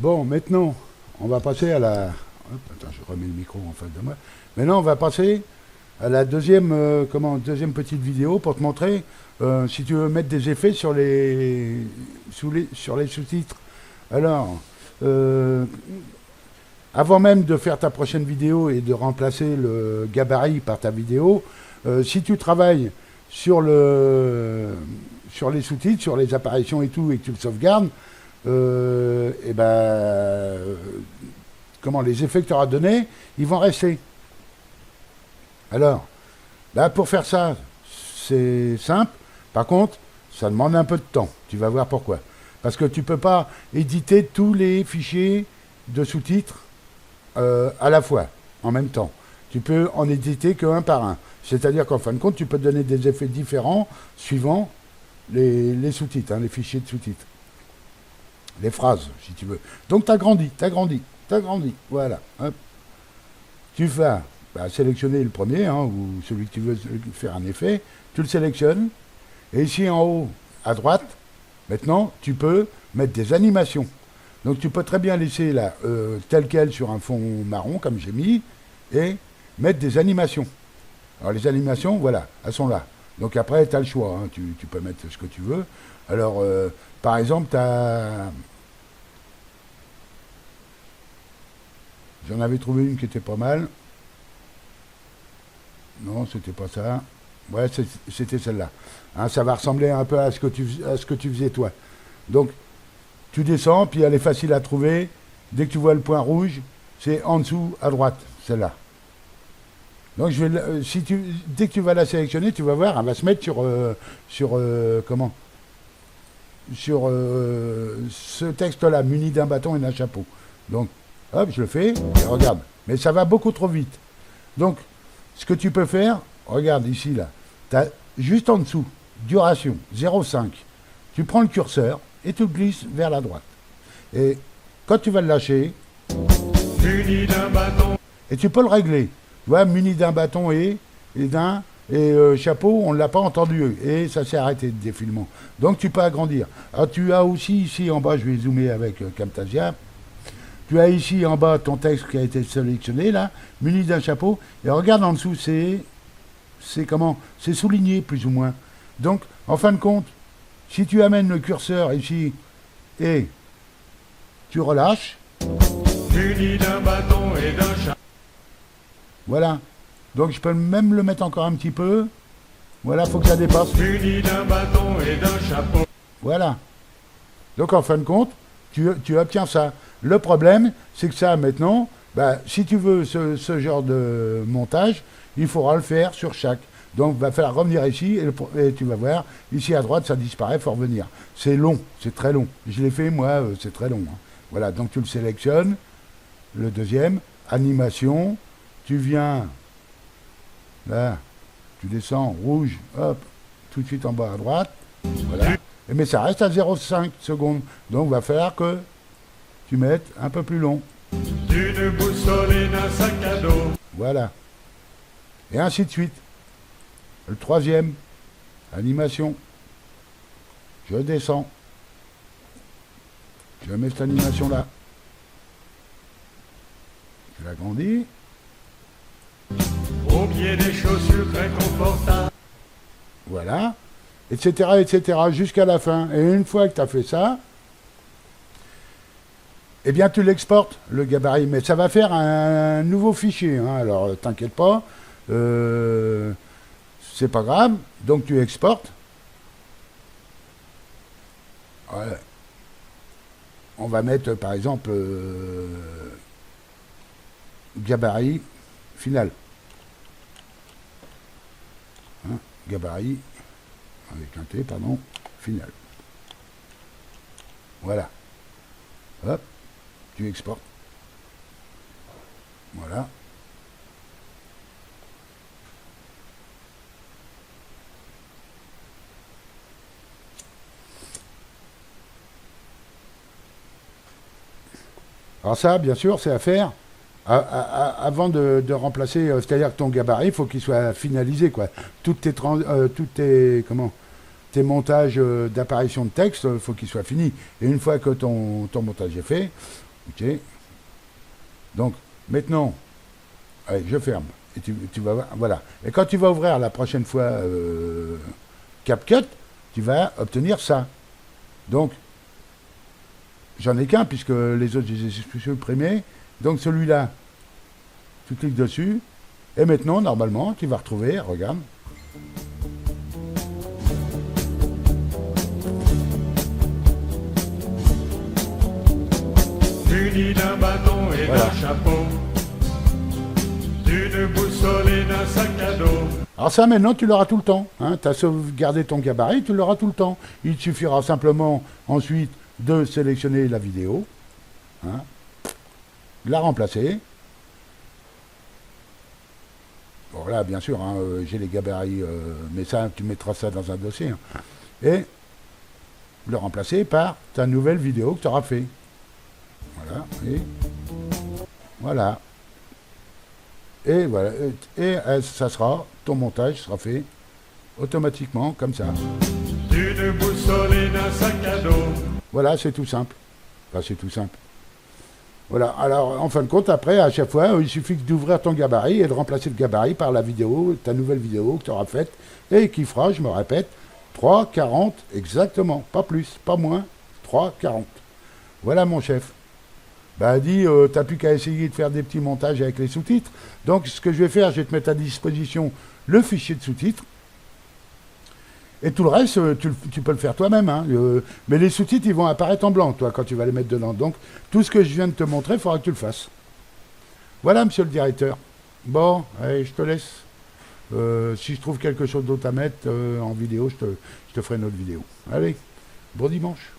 Bon, maintenant, on va passer à la... Hop, attends, je remets le micro en face de moi. Maintenant, on va passer à la deuxième, deuxième petite vidéo pour te montrer si tu veux mettre des effets sur sur les sous-titres. Alors, euh, avant même de faire ta prochaine vidéo et de remplacer le gabarit par ta vidéo, si tu travailles sur les sous-titres, sur les apparitions et tout, et que tu le sauvegardes, et ben, les effets que tu auras donnés, ils vont rester. Alors, là, pour faire ça, c'est simple. Par contre, ça demande un peu de temps. Tu vas voir pourquoi. Parce que tu ne peux pas éditer tous les fichiers de sous-titres à la fois, en même temps. Tu peux en éditer qu'un par un. C'est-à-dire qu'en fin de compte, tu peux donner des effets différents suivant les sous-titres, hein, les fichiers de sous-titres. Les phrases, si tu veux. Donc, tu as grandi. Voilà. Hop. Tu vas sélectionner le premier, hein, ou celui que tu veux faire un effet. Tu le sélectionnes. Et ici, en haut, à droite, maintenant, tu peux mettre des animations. Donc, tu peux très bien laisser là, tel quel sur un fond marron, comme j'ai mis, et mettre des animations. Alors, les animations, voilà, elles sont là. Donc, après, tu as le choix. Hein, tu peux mettre ce que tu veux. Alors, par exemple, tu as... J'en avais trouvé une qui était pas mal. Non, c'était pas ça. Ouais, c'était celle-là. Hein, ça va ressembler un peu à ce que tu faisais toi. Donc, tu descends, puis elle est facile à trouver. Dès que tu vois le point rouge, c'est en dessous à droite, celle-là. Donc, dès que tu vas la sélectionner, tu vas voir, elle va se mettre sur ce texte-là, muni d'un bâton et d'un chapeau. Donc, hop, je le fais, et regarde. Mais ça va beaucoup trop vite. Donc, ce que tu peux faire, regarde ici, là, tu as juste en dessous, duration, 0,5. Tu prends le curseur et tu le glisses vers la droite. Et quand tu vas le lâcher, muni d'un bâton. Et tu peux le régler. Tu vois, muni d'un bâton et chapeau, on ne l'a pas entendu. Et ça s'est arrêté de défilement. Donc tu peux agrandir. Alors tu as aussi ici en bas, je vais zoomer avec Camtasia. Tu as ici en bas ton texte qui a été sélectionné, là, muni d'un chapeau. Et regarde en dessous, c'est souligné plus ou moins. Donc, en fin de compte, si tu amènes le curseur ici et tu relâches, muni d'un bâton et d'un chapeau. Voilà. Donc je peux même le mettre encore un petit peu. Voilà, faut que ça dépasse. Muni d'un bâton et d'un chapeau. Voilà. Donc en fin de compte, tu obtiens ça. Le problème, c'est que ça, maintenant, si tu veux ce genre de montage, il faudra le faire sur chaque. Donc, il va falloir revenir ici et tu vas voir, ici à droite, ça disparaît, il faut revenir. C'est long, c'est très long. Je l'ai fait, moi, c'est très long. Hein. Voilà, donc tu le sélectionnes. Le deuxième, animation. Tu viens, là, tu descends, rouge, hop, tout de suite en bas à droite. Voilà. Mais ça reste à 0,5 secondes. Donc, il va falloir que tu mettes un peu plus long. D'une boussole et d'un sac à dos. Voilà. Et ainsi de suite. Le troisième, animation. Je descends. Je mets cette animation là. Je l'agrandis. Au pied des chaussures très confortables. Voilà. Etc. etc. jusqu'à la fin. Et une fois que tu as fait ça, eh bien, tu l'exportes, le gabarit. Mais ça va faire un nouveau fichier. Hein. Alors, t'inquiète pas. C'est pas grave. Donc, tu exportes. Ouais. On va mettre, par exemple, gabarit final. Hein, gabarit, avec un T, pardon, final. Voilà. Hop. Tu exportes. Voilà. Alors ça, bien sûr, c'est à faire avant de remplacer, c'est-à-dire que ton gabarit, il faut qu'il soit finalisé, quoi. Toutes tes montages d'apparition de texte, il faut qu'ils soient finis. Et une fois que ton montage est fait, Ok. Donc, maintenant, allez, je ferme. Et tu vas voir, voilà. Et quand tu vas ouvrir la prochaine fois CapCut, tu vas obtenir ça. Donc, j'en ai qu'un, puisque les autres, je les ai supprimés. Donc, celui-là, tu cliques dessus. Et maintenant, normalement, tu vas retrouver, regarde. Muni d'un bâton et Voilà. d'un chapeau, d'une boussole et d'un sac à dos. Alors ça, maintenant, tu l'auras tout le temps. Hein. Tu as sauvegardé ton gabarit, tu l'auras tout le temps. Il te suffira simplement, ensuite, de sélectionner la vidéo, hein, de la remplacer. Bon, là, bien sûr, hein, j'ai les gabarits, mais ça, tu mettras ça dans un dossier. Hein. Et le remplacer par ta nouvelle vidéo que tu auras fait. Voilà, et voilà. Et voilà, et ça sera, ton montage sera fait automatiquement, comme ça. D'une boussole et d'un sac à dos. Voilà, c'est tout simple. Enfin, c'est tout simple. Voilà, alors en fin de compte, après, à chaque fois, il suffit d'ouvrir ton gabarit et de remplacer le gabarit par la vidéo, ta nouvelle vidéo que tu auras faite, et qui fera, je me répète, 3,40 exactement, pas plus, pas moins, 3,40. Voilà mon chef. Bah dis, t'as plus qu'à essayer de faire des petits montages avec les sous-titres. Donc ce que je vais faire, je vais te mettre à disposition le fichier de sous-titres. Et tout le reste, tu peux le faire toi-même. Hein. Mais les sous-titres, ils vont apparaître en blanc, toi, quand tu vas les mettre dedans. Donc tout ce que je viens de te montrer, il faudra que tu le fasses. Voilà, monsieur le directeur. Bon, allez, je te laisse. Si je trouve quelque chose d'autre à mettre en vidéo, je te ferai une autre vidéo. Allez, bon dimanche.